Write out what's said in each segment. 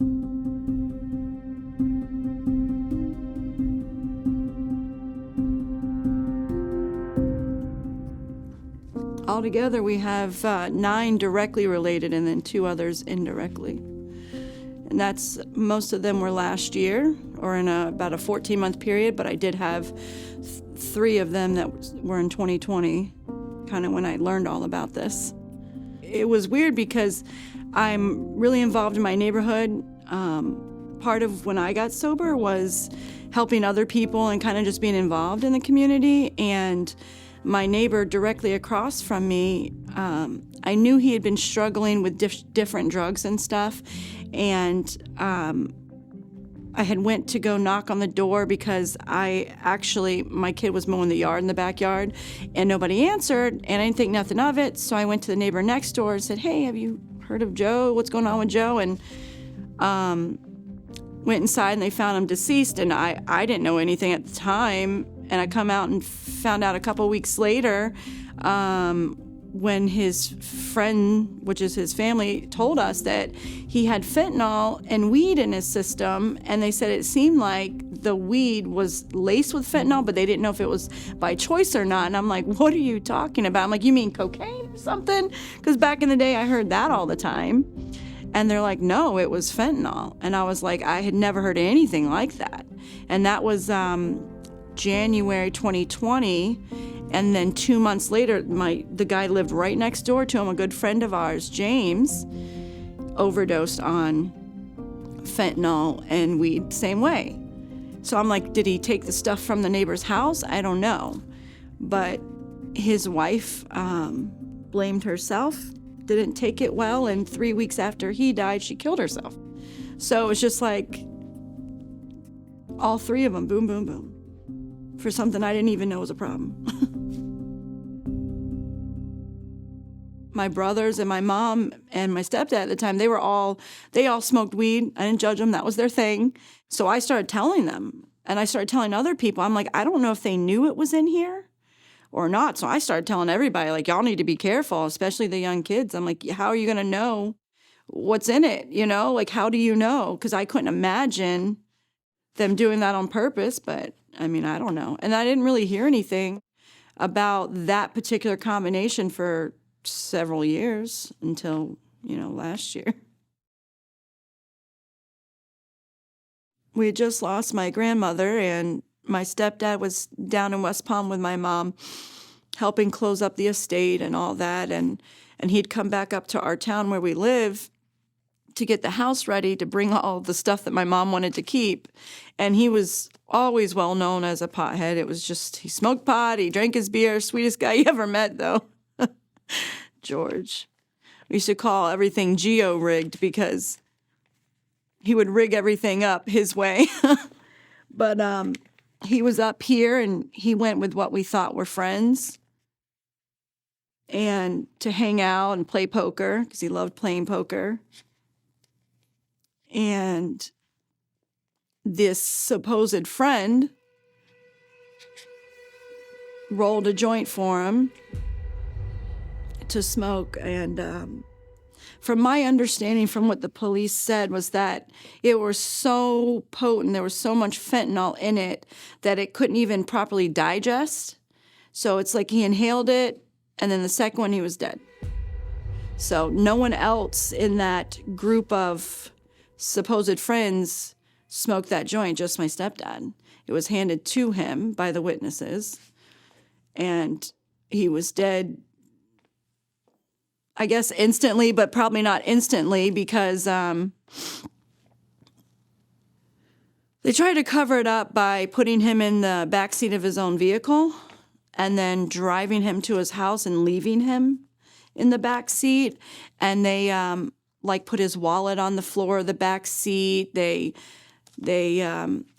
Altogether, we have 9 directly related and then 2 others indirectly. And most of them were last year or in about a 14-month period, but I did have 3 of them that were in 2020, kind of when I learned all about this. It was weird because I'm really involved in my neighborhood. Part of when I got sober was helping other people and kind of just being involved in the community. And my neighbor directly across from me, I knew he had been struggling with different drugs and stuff. And I had went to go knock on the door because my kid was mowing the yard in the backyard and nobody answered and I didn't think nothing of it. So I went to the neighbor next door and said, "Hey, have you heard of Joe? What's going on with Joe?" And went inside and they found him deceased, and I didn't know anything at the time. And I come out and found out a couple weeks later when his friend, which is his family, told us that he had fentanyl and weed in his system, and they said it seemed like the weed was laced with fentanyl, but they didn't know if it was by choice or not. And I'm like, "What are you talking about?" I'm like, "You mean cocaine or something?" Because back in the day, I heard that all the time. And they're like, "No, it was fentanyl." And I was like, I had never heard anything like that. And that was January 2020. And then 2 months later, the guy lived right next door to him, a good friend of ours, James, overdosed on fentanyl and weed, same way. So I'm like, did he take the stuff from the neighbor's house? I don't know. But his wife blamed herself, didn't take it well, and 3 weeks after he died, she killed herself. So it was just like all 3 of them, boom, boom, boom, for something I didn't even know was a problem. My brothers and my mom and my stepdad at the time, they all smoked weed. I didn't judge them. That was their thing. So I started telling them, and I started telling other people. I'm like, I don't know if they knew it was in here or not. So I started telling everybody, like, y'all need to be careful, especially the young kids. I'm like, how are you going to know what's in it? You know, like, how do you know? Because I couldn't imagine them doing that on purpose. But I mean, I don't know. And I didn't really hear anything about that particular combination for several years until, last year. We had just lost my grandmother, and my stepdad was down in West Palm with my mom, helping close up the estate and all that. And he'd come back up to our town where we live to get the house ready to bring all the stuff that my mom wanted to keep. And he was always well known as a pothead. It was just, he smoked pot, he drank his beer, sweetest guy you ever met, though. George. We used to call everything geo-rigged because he would rig everything up his way. But he was up here, and he went with what we thought were friends and to hang out and play poker because he loved playing poker. And this supposed friend rolled a joint for him to smoke. And from my understanding, from what the police said, was that it was so potent, there was so much fentanyl in it that it couldn't even properly digest. So it's like he inhaled it, and then the second one, he was dead. So no one else in that group of supposed friends smoked that joint, just my stepdad. It was handed to him by the witnesses, and he was dead, I guess instantly, but probably not instantly because they tried to cover it up by putting him in the backseat of his own vehicle and then driving him to his house and leaving him in the back seat. And they put his wallet on the floor of the back seat. They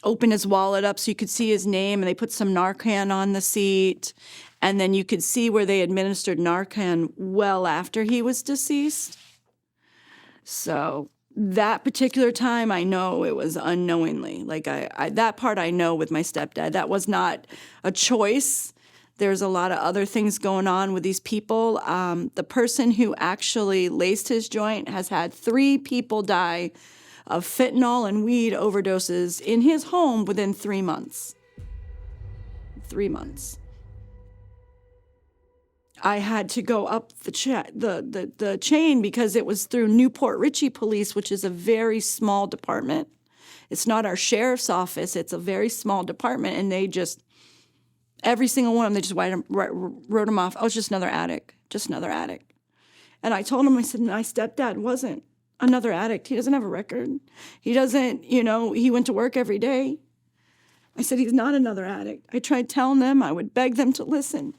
opened his wallet up so you could see his name, and they put some Narcan on the seat. And then you could see where they administered Narcan well after he was deceased. So that particular time, I know it was unknowingly. Like that part I know with my stepdad. That was not a choice. There's a lot of other things going on with these people. The person who actually laced his joint has had 3 people die of fentanyl and weed overdoses in his home within 3 months. 3 months. I had to go up the chain because it was through Newport Richey Police, which is a very small department. It's not our sheriff's office. It's a very small department, and they just, every single one of them, they just wrote them off. Oh, it's just another addict, just another addict. And I told him, I said, my stepdad wasn't another addict. He doesn't have a record. He doesn't, he went to work every day. I said, he's not another addict. I tried telling them, I would beg them to listen.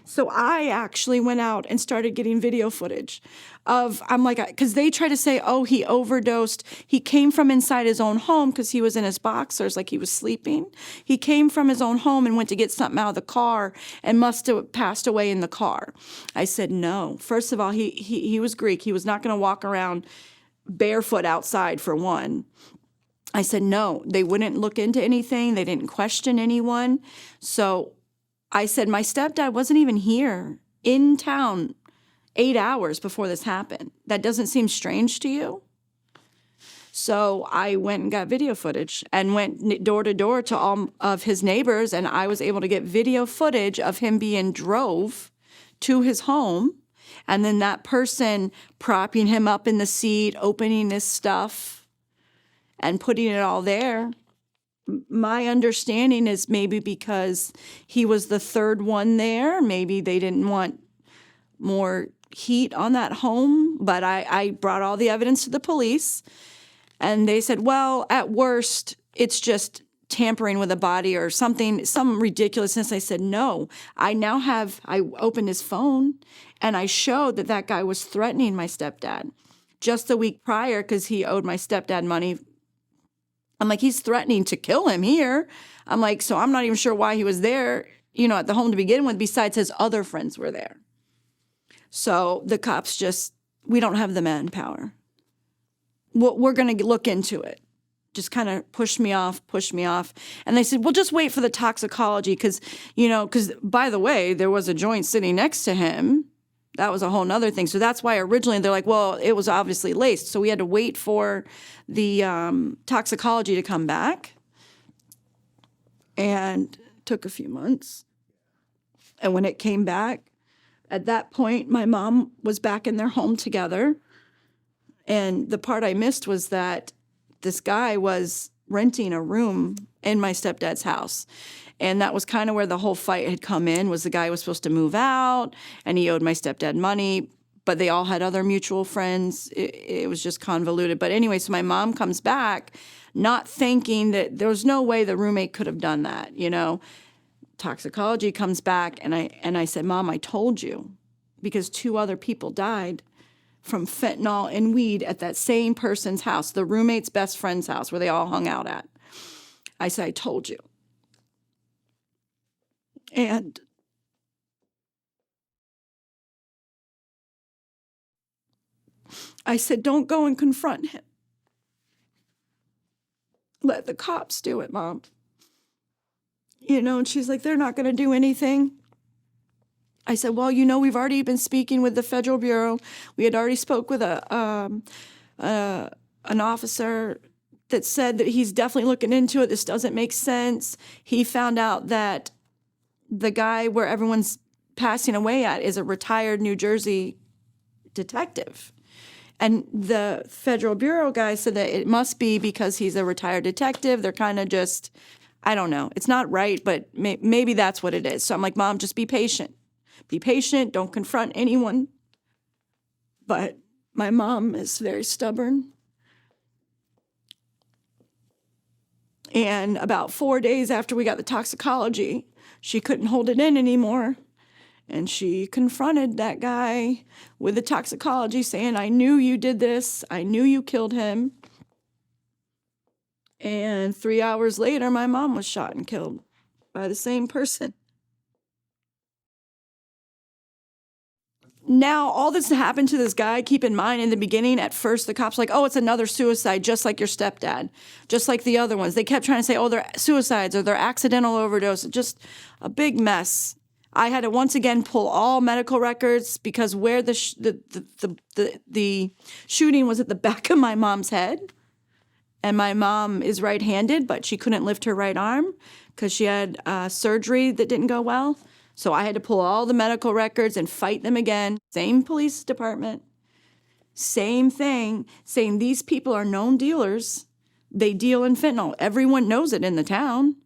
So I actually went out and started getting video footage of, because they try to say, oh, he overdosed. He came from inside his own home because he was in his boxers, like he was sleeping. He came from his own home and went to get something out of the car and must have passed away in the car. I said, no. First of all, he was Greek. He was not going to walk around barefoot outside, for one. I said, no, they wouldn't look into anything. They didn't question anyone. So I said, my stepdad wasn't even here in town 8 hours before this happened. That doesn't seem strange to you? So I went and got video footage and went door to door to all of his neighbors, and I was able to get video footage of him being drove to his home, and then that person propping him up in the seat, opening his stuff, and putting it all there. My understanding is maybe because he was the third one there, maybe they didn't want more heat on that home. But I brought all the evidence to the police, and they said, well, at worst, it's just tampering with a body or something, some ridiculousness. I said, no, I opened his phone, and I showed that guy was threatening my stepdad just the week prior because he owed my stepdad money. I'm like, he's threatening to kill him here. I'm like, so I'm not even sure why he was there, at the home to begin with, besides his other friends were there. So the cops we don't have the manpower. We're going to look into it. Just kind of pushed me off. And they said, well, just wait for the toxicology because by the way, there was a joint sitting next to him. That was a whole nother thing. So that's why originally they're like, well, it was obviously laced. So we had to wait for the toxicology to come back. And it took a few months. And when it came back, at that point, my mom was back in their home together. And the part I missed was that this guy was renting a room in my stepdad's house. And that was kind of where the whole fight had come in, was the guy was supposed to move out, and he owed my stepdad money, but they all had other mutual friends. It was just convoluted. But anyway, so my mom comes back, not thinking that there was no way the roommate could have done that, Toxicology comes back, and I said, Mom, I told you, because 2 other people died from fentanyl and weed at that same person's house, the roommate's best friend's house, where they all hung out at. I said, I told you. And I said, don't go and confront him. Let the cops do it, Mom. And she's like, they're not going to do anything. I said, well, we've already been speaking with the Federal Bureau. We had already spoke with an officer that said that he's definitely looking into it. This doesn't make sense. He found out that the guy where everyone's passing away at is a retired New Jersey detective. And the Federal Bureau guy said that it must be because he's a retired detective. They're kind of just, I don't know. It's not right, but maybe that's what it is. So I'm like, Mom, just be patient. Be patient. Don't confront anyone. But my mom is very stubborn. And about 4 days after we got the toxicology, she couldn't hold it in anymore. And she confronted that guy with the toxicology, saying, I knew you did this. I knew you killed him. And 3 hours later, my mom was shot and killed by the same person. Now, all this happened to this guy, keep in mind, in the beginning, at first, the cops were like, oh, it's another suicide, just like your stepdad, just like the other ones. They kept trying to say, oh, they're suicides or they're accidental overdose, just a big mess. I had to once again pull all medical records because where the shooting was at the back of my mom's head. And my mom is right-handed, but she couldn't lift her right arm because she had surgery that didn't go well. So I had to pull all the medical records and fight them again. Same police department, same thing, saying these people are known dealers. They deal in fentanyl. Everyone knows it in the town.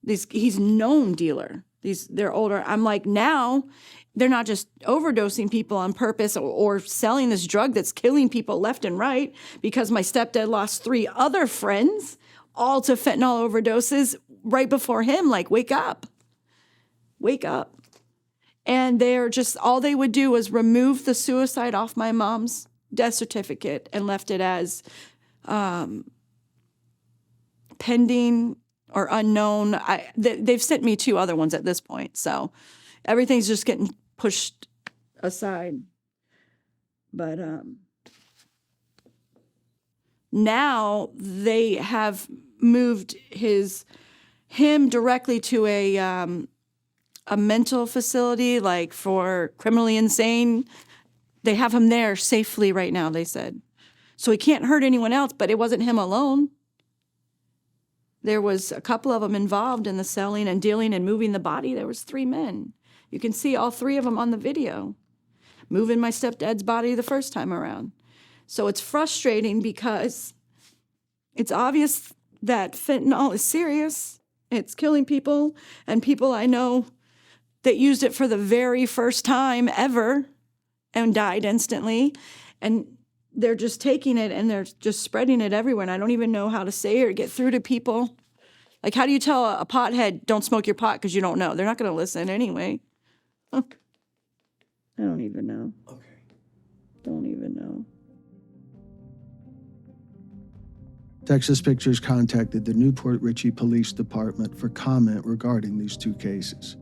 He's known dealer. They're older. I'm like, now they're not just overdosing people on purpose or selling this drug that's killing people left and right, because my stepdad lost 3 other friends all to fentanyl overdoses right before him. Like, wake up. Wake up. And they're just, all they would do was remove the suicide off my mom's death certificate and left it as pending or unknown. They've sent me 2 other ones at this point. So everything's just getting pushed aside. But now they have moved him directly to a mental facility, like for criminally insane. They have him there safely right now, they said. So he can't hurt anyone else, but it wasn't him alone. There was a couple of them involved in the selling and dealing and moving the body. There was 3 men. You can see all 3 of them on the video, moving my stepdad's body the first time around. So it's frustrating because it's obvious that fentanyl is serious. It's killing people, and people I know that used it for the very first time ever and died instantly. And they're just taking it and they're just spreading it everywhere. And I don't even know how to say it or get through to people. Like, how do you tell a pothead, don't smoke your pot, because you don't know? They're not going to listen anyway. I don't even know. Okay. Don't even know. Texas Pictures contacted the Newport Richey Police Department for comment regarding these 2 cases.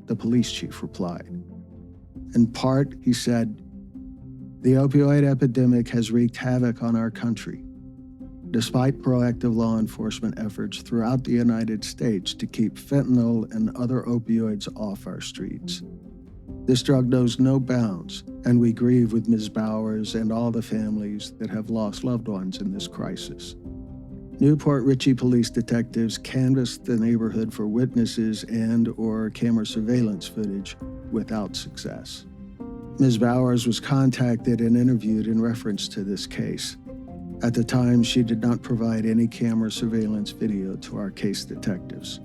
The police chief replied. In part, he said, "The opioid epidemic has wreaked havoc on our country. Despite proactive law enforcement efforts throughout the United States to keep fentanyl and other opioids off our streets, this drug knows no bounds, and we grieve with Ms. Bowers and all the families that have lost loved ones in this crisis." Newport Richey police detectives canvassed the neighborhood for witnesses and/or camera surveillance footage without success. Ms. Bowers was contacted and interviewed in reference to this case. At the time, she did not provide any camera surveillance video to our case detectives.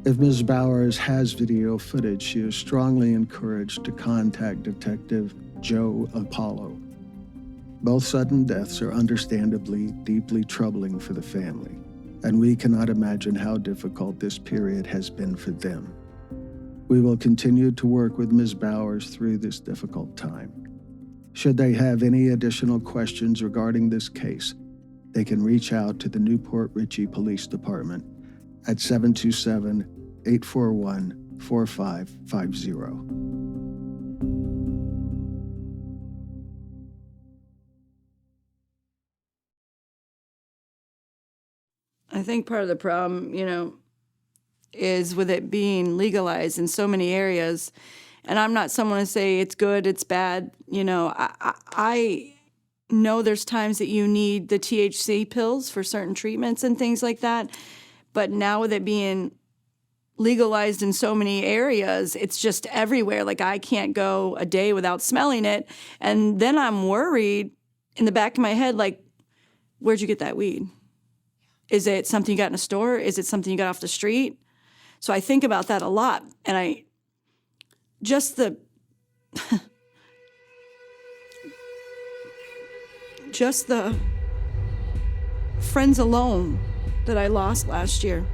If Ms. Bowers has video footage, she is strongly encouraged to contact Detective Joe Apollo. Both sudden deaths are understandably deeply troubling for the family, and we cannot imagine how difficult this period has been for them. We will continue to work with Ms. Bowers through this difficult time. Should they have any additional questions regarding this case, they can reach out to the Newport Richey Police Department at 727-841-4550. I think part of the problem, is with it being legalized in so many areas. And I'm not someone to say it's good, it's bad. I know there's times that you need the THC pills for certain treatments and things like that. But now with it being legalized in so many areas, it's just everywhere. Like, I can't go a day without smelling it. And then I'm worried in the back of my head, like, where'd you get that weed? Is it something you got in a store? Is it something you got off the street? So I think about that a lot. And just the friends alone that I lost last year.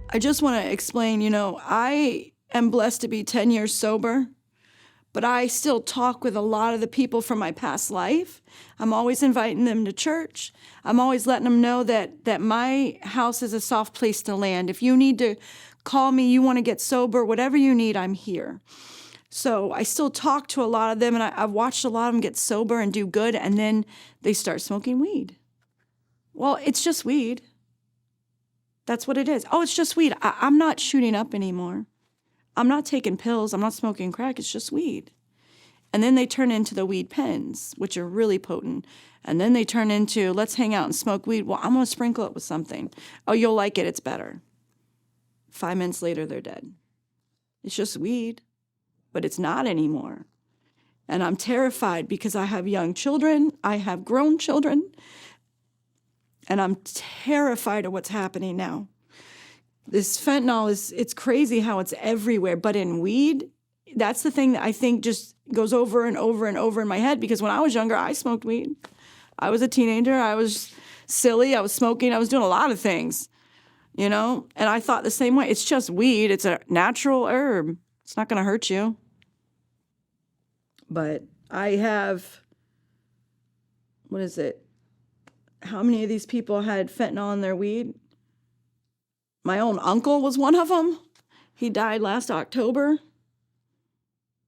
I just want to explain, I am blessed to be 10 years sober, but I still talk with a lot of the people from my past life. I'm always inviting them to church. I'm always letting them know that my house is a soft place to land. If you need to call me, you want to get sober, whatever you need, I'm here. So I still talk to a lot of them, and I've watched a lot of them get sober and do good, and then they start smoking weed. Well, it's just weed. That's what it is. Oh, it's just weed. I'm not shooting up anymore. I'm not taking pills. I'm not smoking crack. It's just weed. And then they turn into the weed pens, which are really potent. And then they turn into, let's hang out and smoke weed. Well, I'm going to sprinkle it with something. Oh, you'll like it. It's better. 5 minutes later, they're dead. It's just weed, but it's not anymore. And I'm terrified because I have young children. I have grown children. And I'm terrified of what's happening now. This fentanyl it's crazy how it's everywhere. But in weed, that's the thing that I think just goes over and over and over in my head, because when I was younger, I smoked weed. I was a teenager. I was silly. I was smoking. I was doing a lot of things, you know? And I thought the same way. It's just weed. It's a natural herb. It's not going to hurt you. But I have, what is it? How many of these people had fentanyl in their weed? My own uncle was one of them. He died last October.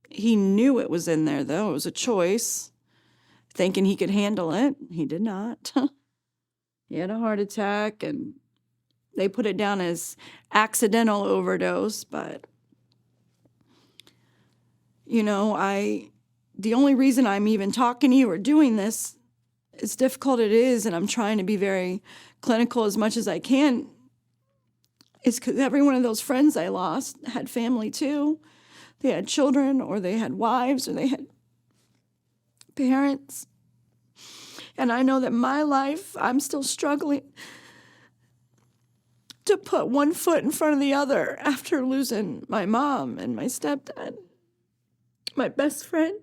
He knew it was in there, though. It was a choice, thinking he could handle it. He did not. He had a heart attack, and they put it down as accidental overdose. But, you know, the only reason I'm even talking to you or doing this, as difficult it is, and I'm trying to be very clinical as much as I can, is because every one of those friends I lost had family too. They had children, or they had wives, or they had parents. And I know that my life, I'm still struggling to put one foot in front of the other after losing my mom and my stepdad, my best friend.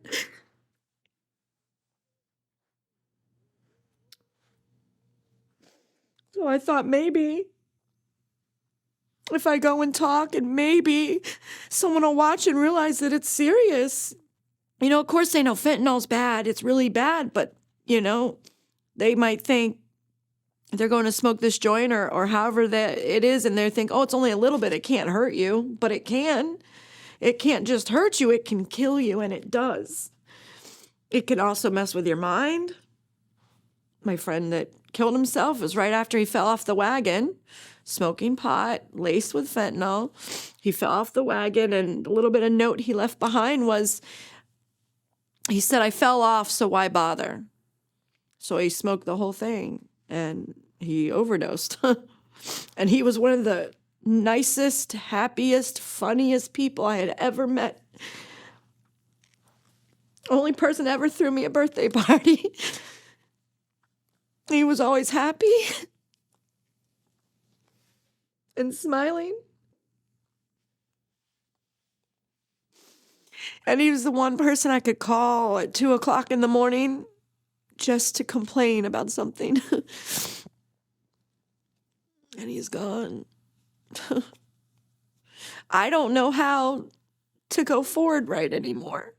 So I thought maybe if I go and talk, and maybe someone will watch and realize that it's serious. You know, of course they know fentanyl's bad. It's really bad. But, you know, they might think they're going to smoke this joint or however that it is, and they think, oh, it's only a little bit. It can't hurt you. But it can. It can't just hurt you. It can kill you, and it does. It can also mess with your mind. My friend that killed himself was right after he fell off the wagon, smoking pot, laced with fentanyl. He fell off the wagon, and a little bit of note he left behind was, he said, I fell off, so why bother? So he smoked the whole thing, and he overdosed. And he was one of the nicest, happiest, funniest people I had ever met. Only person ever threw me a birthday party. He was always happy and smiling. And he was the one person I could call at 2 o'clock in the morning just to complain about something. And he's gone. I don't know how to go forward right anymore.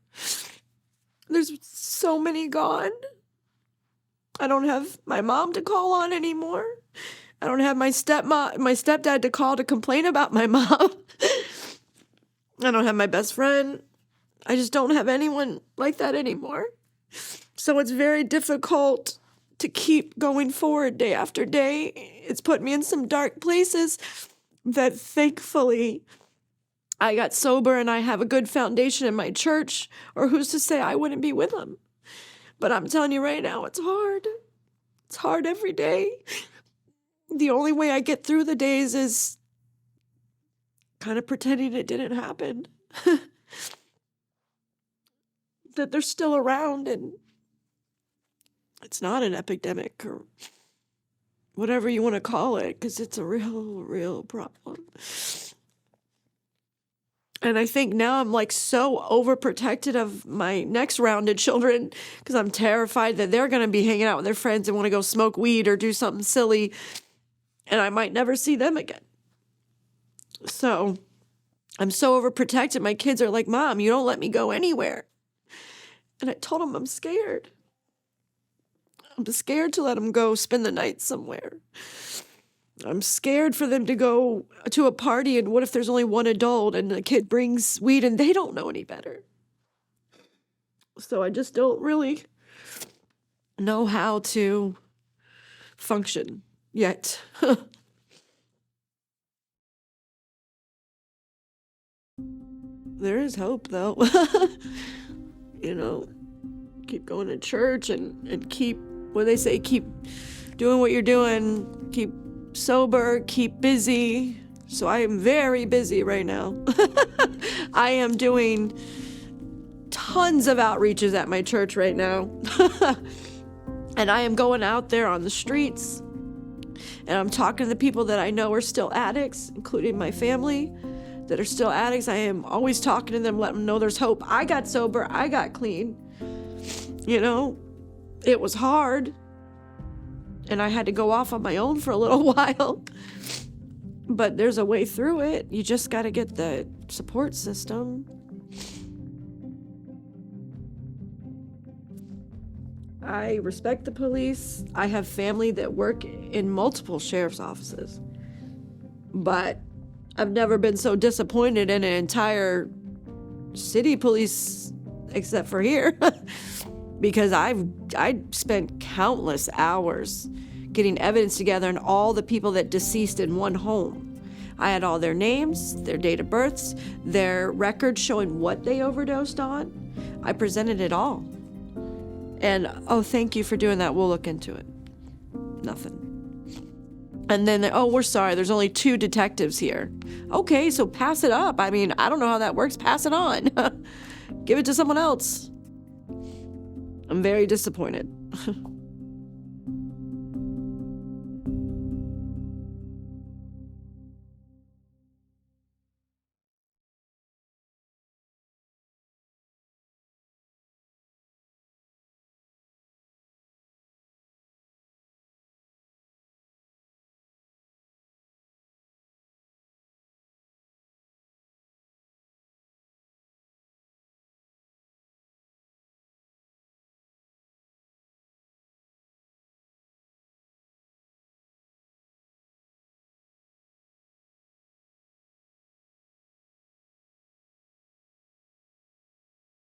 There's so many gone. I don't have my mom to call on anymore. I don't have my stepdad to call to complain about my mom. I don't have my best friend. I just don't have anyone like that anymore. So it's very difficult to keep going forward day after day. It's put me in some dark places that thankfully I got sober and I have a good foundation in my church, or who's to say I wouldn't be with them. But I'm telling you right now, it's hard. It's hard every day. The only way I get through the days is kind of pretending it didn't happen. That they're still around, and it's not an epidemic or whatever you want to call it, because it's a real problem. And I think now I'm like so overprotected of my next rounded children, because I'm terrified that they're going to be hanging out with their friends and want to go smoke weed or do something silly, and I might never see them again. So I'm so overprotected. My kids are like, Mom, you don't let me go anywhere. And I told them I'm scared. I'm scared to let them go spend the night somewhere. I'm scared for them to go to a party, and what if there's only one adult and the kid brings weed and they don't know any better? So I just don't really know how to function yet. There is hope, though. keep going to church and keep, what they say, keep doing what you're doing, keep sober, keep busy. So I am very busy right now. I am doing tons of outreaches at my church right now. And I am going out there on the streets, and I'm talking to the people that I know are still addicts, including my family that are still addicts. I am always talking to them, letting them know there's hope. I got sober. I got clean. It was hard, and I had to go off on my own for a little while. But there's a way through it. You just got to get the support system. I respect the police. I have family that work in multiple sheriff's offices. But I've never been so disappointed in an entire city police, except for here. Because I spent countless hours getting evidence together on all the people that deceased in one home. I had all their names, their date of births, their records showing what they overdosed on. I presented it all. And, thank you for doing that. We'll look into it. Nothing. And then, we're sorry, there's only 2 detectives here. Okay, so pass it up. I mean, I don't know how that works. Pass it on. Give it to someone else. I'm very disappointed.